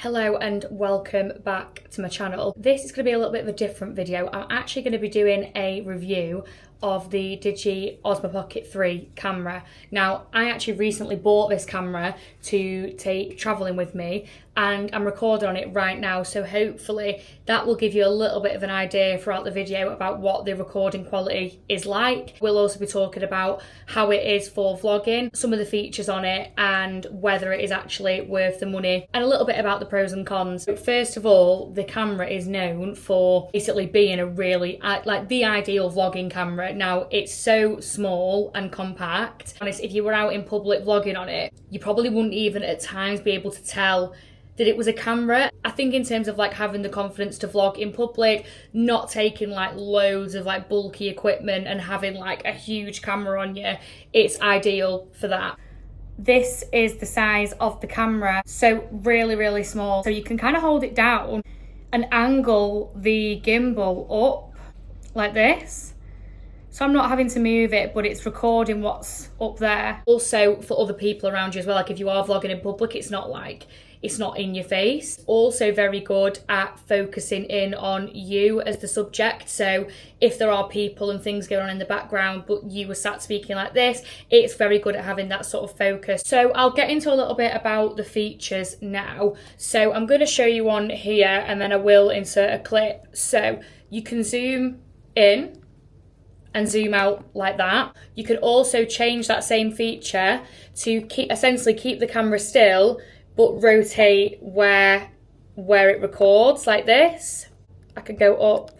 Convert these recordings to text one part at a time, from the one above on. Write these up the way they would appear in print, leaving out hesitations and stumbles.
Hello and welcome back to my channel. This is going to be a little bit of a different video. I'm actually going to be doing a review of the DJI OSMO Pocket 3 camera. Now, I actually recently bought this camera to take travelling with me and I'm recording on it right now, so hopefully that will give you a little bit of an idea throughout the video about what the recording quality is like. We'll also be talking about how it is for vlogging, some of the features on it and whether it is actually worth the money, and a little bit about the pros and cons. But first of all, the camera is known for basically being a really, like the ideal vlogging camera. Now, it's so small and compact. Honestly, if you were out in public vlogging on it, you probably wouldn't even at times be able to tell that it was a camera. I think in terms of like having the confidence to vlog in public, not taking like loads of like bulky equipment and having like a huge camera on you, it's ideal for that. This is the size of the camera, so really small. So you can kind of hold it down and angle the gimbal up like this. So I'm not having to move it, but it's recording what's up there. Also for other people around you as well, like if you are vlogging in public, it's not in your face. Also very good at focusing in on you as the subject. So if there are people and things going on in the background, but you were sat speaking like this, it's very good at having that sort of focus. So I'll get into a little bit about the features now. So I'm going to show you one here and then I will insert a clip. So you can zoom in and zoom out like that. You can also change that same feature to essentially keep the camera still but rotate where it records like this. I could go up,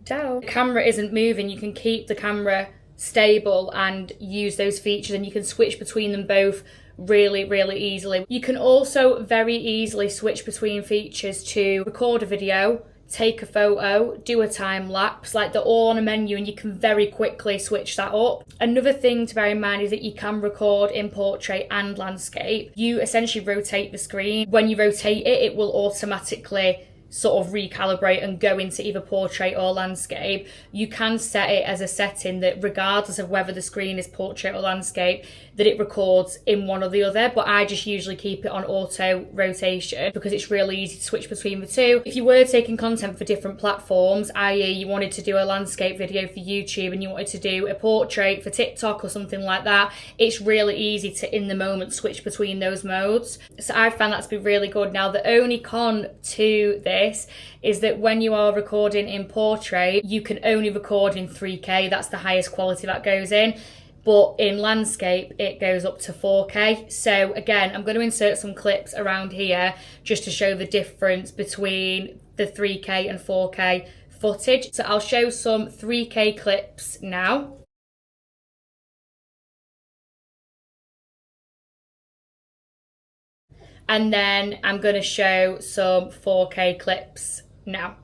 down. The camera isn't moving, you can keep the camera stable and use those features, and you can switch between them both really easily. You can also very easily switch between features to record a video, take a photo, do a time lapse, like they're all on a menu and you can very quickly switch that up. Another thing to bear in mind is that you can record in portrait and landscape. You essentially rotate the screen. When you rotate it, it will automatically sort of recalibrate and go into either portrait or landscape. You can set it as a setting that regardless of whether the screen is portrait or landscape, that it records in one or the other, but I just usually keep it on auto rotation because it's really easy to switch between the two. If you were taking content for different platforms, i.e. you wanted to do a landscape video for YouTube and you wanted to do a portrait for TikTok or something like that, it's really easy to in the moment switch between those modes. So I found that to be really good. Now the only con to this is that when you are recording in portrait, you can only record in 3K. That's the highest quality that goes in. But in landscape, it goes up to 4K. So again, I'm going to insert some clips around here just to show the difference between the 3K and 4K footage. So I'll show some 3K clips now. And then I'm going to show some 4K clips now.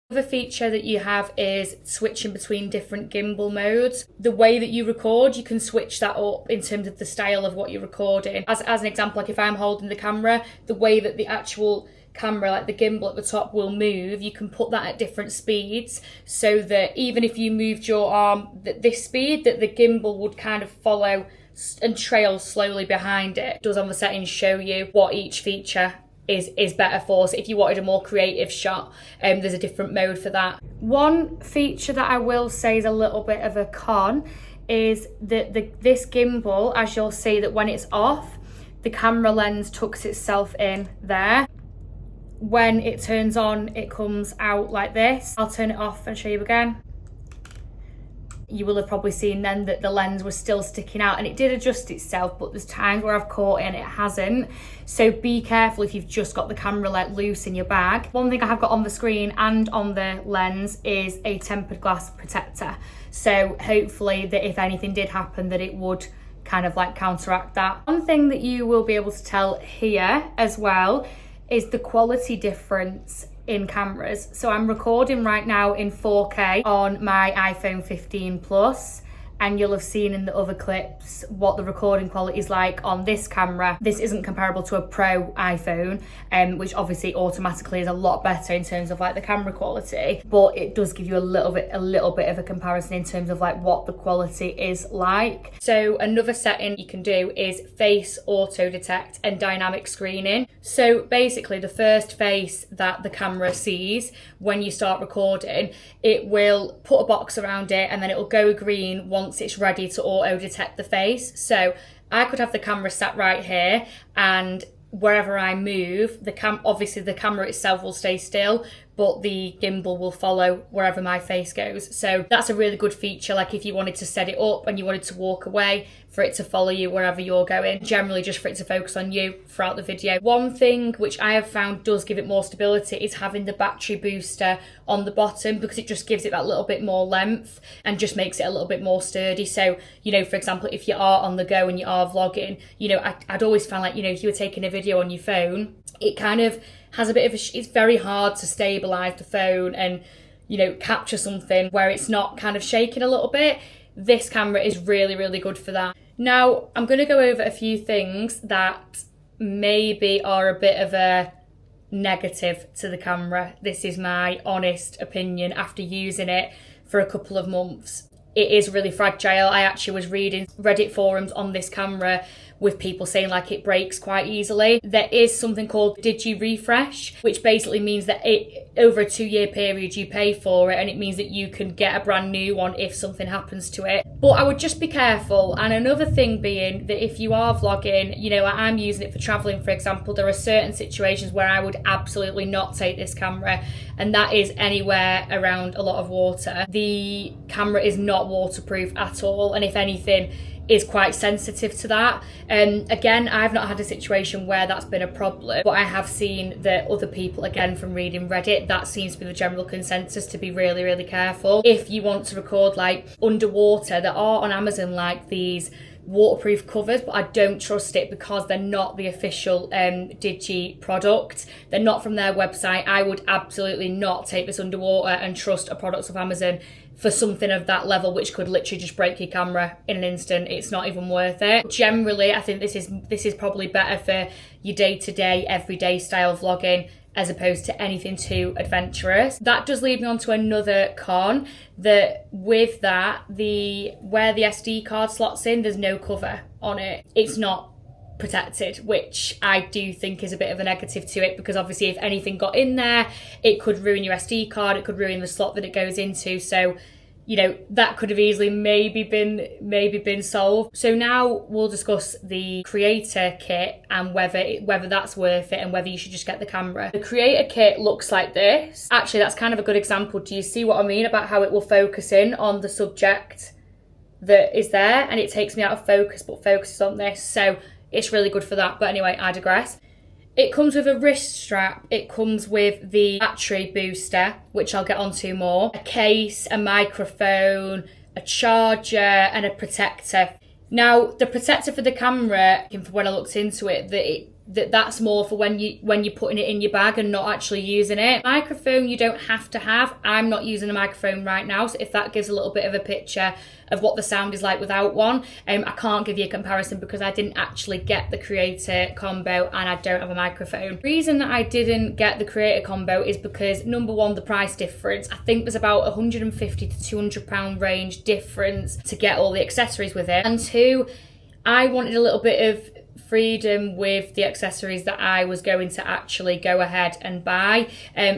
Another feature that you have is switching between different gimbal modes. The way that you record, you can switch that up in terms of the style of what you're recording. As an example, like if I'm holding the camera, the way that the actual camera, like the gimbal at the top, will move, you can put that at different speeds so that even if you moved your arm at this speed, that the gimbal would kind of follow and trail slowly behind it. It does on the settings show you what each feature is better for. So if you wanted a more creative shot, there's a different mode for that. One feature that I will say is a little bit of a con is that this gimbal, as you'll see, that when it's off, the camera lens tucks itself in there. When it turns on, it comes out like this. I'll turn it off and show you again. You will have probably seen then that the lens was still sticking out, and it did adjust itself, but there's times where I've caught it and it hasn't. So be careful if you've just got the camera let loose in your bag. One thing I have got on the screen and on the lens is a tempered glass protector. So hopefully that if anything did happen, that it would kind of like counteract that. One thing that you will be able to tell here as well is the quality difference in cameras. So I'm recording right now in 4K on my iPhone 15 Plus, and you'll have seen in the other clips what the recording quality is like on this camera. This isn't comparable to a Pro iPhone, which obviously automatically is a lot better in terms of like the camera quality, but it does give you a little bit of a comparison in terms of like what the quality is like. So another setting you can do is face auto detect and dynamic screening. So basically the first face that the camera sees when you start recording, it will put a box around it and then it will go green once it's ready to auto detect the face. So I could have the camera sat right here, and wherever I move, obviously the camera itself will stay still, but the gimbal will follow wherever my face goes. So that's a really good feature, like if you wanted to set it up and you wanted to walk away, for it to follow you wherever you're going, generally just for it to focus on you throughout the video. One thing which I have found does give it more stability is having the battery booster on the bottom, because it just gives it that little bit more length and just makes it a little bit more sturdy. So, you know, for example, if you are on the go and you are vlogging, you know, I'd always find like, you know, if you were taking a video on your phone, it kind of has a bit of it's very hard to stabilize the phone and, you know, capture something where it's not kind of shaking a little bit. This camera is really, really good for that. Now, I'm going to go over a few things that maybe are a bit of a negative to the camera. This is my honest opinion after using it for a couple of months. It is really fragile. I actually was reading Reddit forums on this camera with people saying like it breaks quite easily. There is something called Digi Refresh, which basically means that over a 2-year period you pay for it, and it means that you can get a brand new one if something happens to it. But I would just be careful. And another thing being that if you are vlogging, you know, I'm using it for traveling, for example, there are certain situations where I would absolutely not take this camera, and that is anywhere around a lot of water. The camera is not waterproof at all, and if anything, is quite sensitive to that. Again, I've not had a situation where that's been a problem, but I have seen that other people, again from reading Reddit, that seems to be the general consensus, to be really, really careful. If you want to record like underwater, there are on Amazon like these waterproof covers, but I don't trust it because they're not the official Digi product. They're not from their website. I would absolutely not take this underwater and trust a product of Amazon for something of that level, which could literally just break your camera in an instant. It's not even worth it. Generally, I think this is probably better for your day-to-day, everyday style vlogging, as opposed to anything too adventurous. That does lead me on to another con, that with that, where the SD card slots in, there's no cover on it. It's not protected, which I do think is a bit of a negative to it, because obviously if anything got in there, it could ruin your SD card, it could ruin the slot that it goes into. So, you know, that could have easily maybe been solved. So now we'll discuss the creator kit and whether that's worth it and whether you should just get the camera. The creator kit looks like this. Actually, that's kind of a good example. Do you see what I mean about how it will focus in on the subject that is there, and it takes me out of focus but focuses on this? So it's really good for that. But anyway, I digress. It comes with a wrist strap, it comes with the battery booster, which I'll get onto more, a case, a microphone, a charger, and a protector. Now, the protector for the camera, when I looked into it, that's more for when you're putting it in your bag and not actually using it. Microphone you don't have to have. I'm not using a microphone right now, so if that gives a little bit of a picture of what the sound is like without one, I can't give you a comparison because I didn't actually get the creator combo and I don't have a microphone. The reason that I didn't get the creator combo is because, number one, the price difference. I think there's about £150 to £200 range difference to get all the accessories with it. And two, I wanted a little bit of freedom with the accessories that I was going to actually go ahead and buy.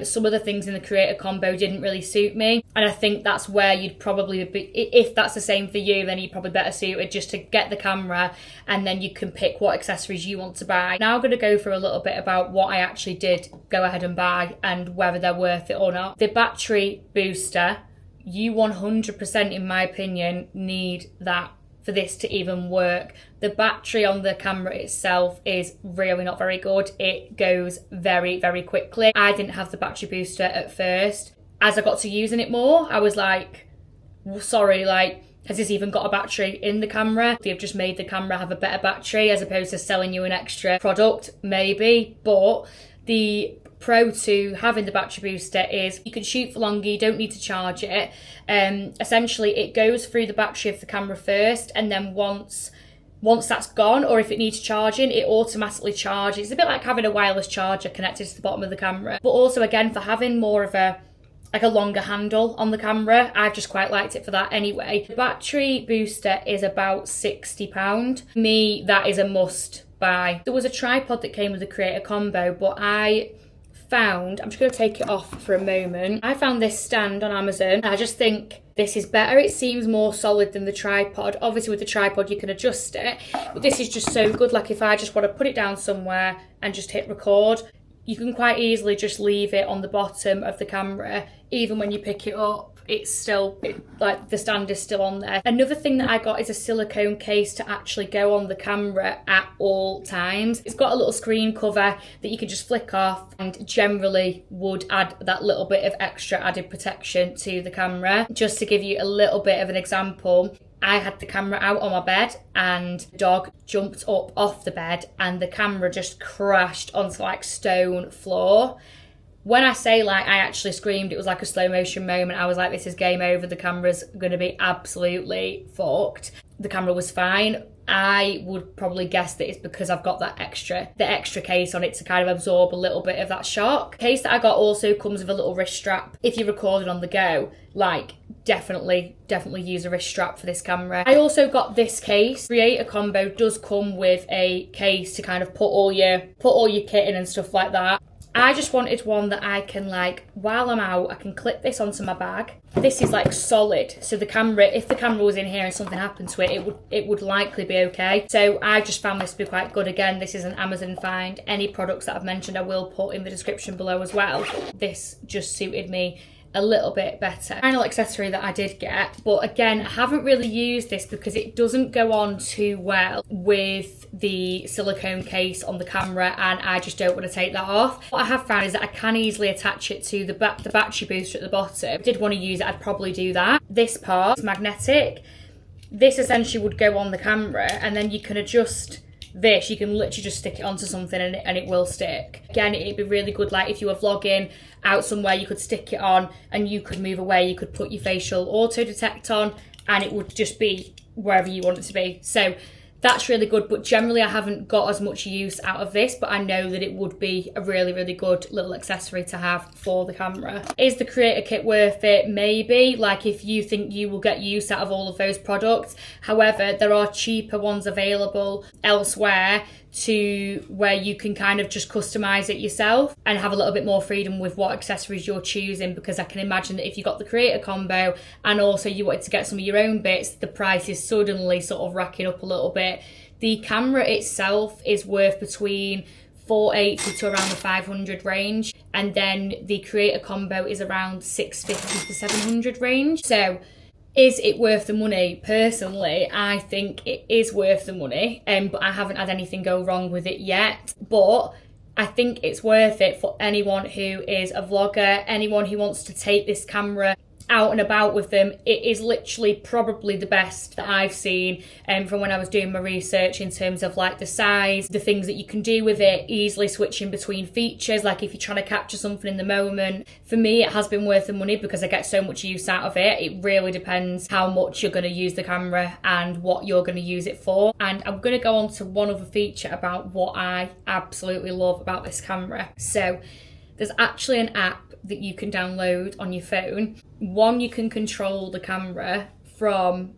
Some of the things in the creator combo didn't really suit me, and I think that's where you'd probably be, if that's the same for you, then you'd probably better suited just to get the camera and then you can pick what accessories you want to buy. Now I'm going to go through a little bit about what I actually did go ahead and buy and whether they're worth it or not. The battery booster, you 100% in my opinion need that for this to even work. The battery on the camera itself is really not very good. It goes very, very quickly. I didn't have the battery booster at first. As I got to using it more, I was like, sorry, like, has this even got a battery in the camera? They've just made the camera have a better battery as opposed to selling you an extra product, maybe. But the pro to having the battery booster is you can shoot for longer, you don't need to charge it. Essentially, it goes through the battery of the camera first, and then once that's gone, or if it needs charging, it automatically charges. It's a bit like having a wireless charger connected to the bottom of the camera. But also, again, for having more of a longer handle on the camera, I've just quite liked it for that anyway. The battery booster is about £60. For me, that is a must buy. There was a tripod that came with the creator combo, but I'm just going to take it off for a moment. I found this stand on Amazon. I just think this is better. It seems more solid than the tripod. Obviously with the tripod you can adjust it, but this is just so good. Like if I just want to put it down somewhere and just hit record, you can quite easily just leave it on the bottom of the camera. Even when you pick it up, it's still, like the stand is still on there. Another thing that I got is a silicone case to actually go on the camera at all times. It's got a little screen cover that you can just flick off, and generally would add that little bit of extra added protection to the camera. Just to give you a little bit of an example, I had the camera out on my bed and the dog jumped up off the bed and the camera just crashed onto like stone floor. When I say like I actually screamed, it was like a slow motion moment. I was like, this is game over. The camera's going to be absolutely fucked. The camera was fine. I would probably guess that it's because I've got the extra case on it to kind of absorb a little bit of that shock. The case that I got also comes with a little wrist strap. If you're recording on the go, like definitely use a wrist strap for this camera. I also got this case. Creator combo does come with a case to kind of put all your kit in and stuff like that. I just wanted one that I can, like, while I'm out, I can clip this onto my bag. This is like solid, so the camera, if the camera was in here and something happened to it, it would likely be okay. So I just found this to be quite good. Again, this is an Amazon find. Any products that I've mentioned I will put in the description below as well. This just suited me a little bit better. Final accessory that I did get, but again, I haven't really used this because it doesn't go on too well with the silicone case on the camera, and I just don't want to take that off. What I have found is that I can easily attach it to the battery booster at the bottom. If I did want to use it, I'd probably do that. This part is magnetic. This essentially would go on the camera, and then you can adjust this. You can literally just stick it onto something and it will stick. Again, it'd be really good, like if you were vlogging out somewhere, you could stick it on and you could move away. You could put your facial auto detect on and it would just be wherever you want it to be. So that's really good, but generally I haven't got as much use out of this, but I know that it would be a really, really good little accessory to have for the camera. Is the creator kit worth it? Maybe, like if you think you will get use out of all of those products. However, there are cheaper ones available elsewhere to where you can kind of just customize it yourself and have a little bit more freedom with what accessories you're choosing, because I can imagine that if you got the creator combo and also you wanted to get some of your own bits, the price is suddenly sort of racking up a little bit. The camera itself is worth between $480 to around the $500 range, and then the creator combo is around $650 to $700 range. So is it worth the money? Personally, I think it is worth the money, but I haven't had anything go wrong with it yet. But I think it's worth it for anyone who is a vlogger, anyone who wants to take this camera out and about with them. It is literally probably the best that I've seen from when I was doing my research in terms of like the size, the things that you can do with it, easily switching between features, like if you're trying to capture something in the moment. For me, it has been worth the money because I get so much use out of it. It really depends how much you're going to use the camera and what you're going to use it for. And I'm going to go on to one other feature about what I absolutely love about this camera. So there's actually an app that you can download on your phone. One, you can control the camera from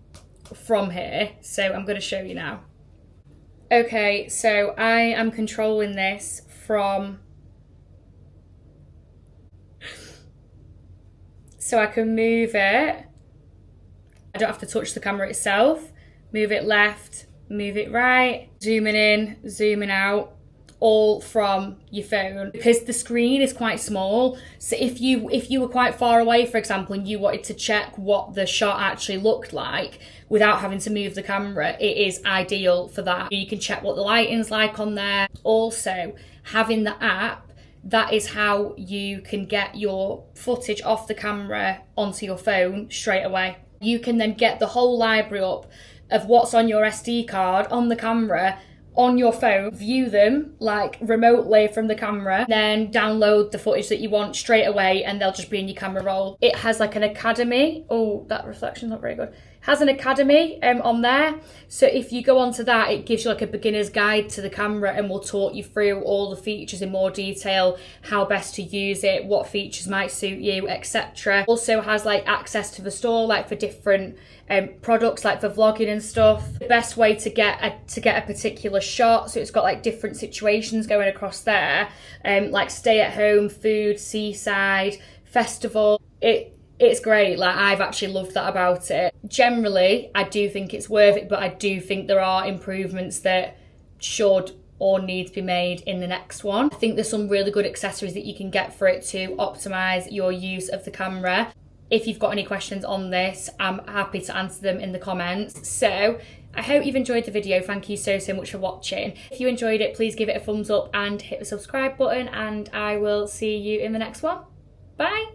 here. So I'm going to show you now. Okay, so I am controlling this from... So I can move it. I don't have to touch the camera itself. Move it left, move it right, zooming in, zooming out, all from your phone, because the screen is quite small. So if you were quite far away, for example, and you wanted to check what the shot actually looked like without having to move the camera, it is ideal for that. You can check what the lighting's like on there. Also, having the app, that is how you can get your footage off the camera onto your phone straight away. You can then get the whole library up of what's on your SD card on the camera on your phone, view them like remotely from the camera, then download the footage that you want straight away and they'll just be in your camera roll. It has like an academy. Oh, that reflection's not very good. It has an academy on there. So if you go onto that, it gives you like a beginner's guide to the camera and will talk you through all the features in more detail, how best to use it, what features might suit you, etc. Also has like access to the store, like for different products, like for vlogging and stuff. The best way to get a particular shot, so it's got like different situations going across there, like stay at home, food, seaside, festival. It's great. Like, I've actually loved that about it. Generally, I do think it's worth it, but I do think there are improvements that should or need to be made in the next one. I think there's some really good accessories that you can get for it to optimize your use of the camera. If you've got any questions on this, I'm happy to answer them in the comments. So I hope you've enjoyed the video. Thank you so much for watching. If you enjoyed it, please give it a thumbs up and hit the subscribe button, and I will see you in the next one. Bye.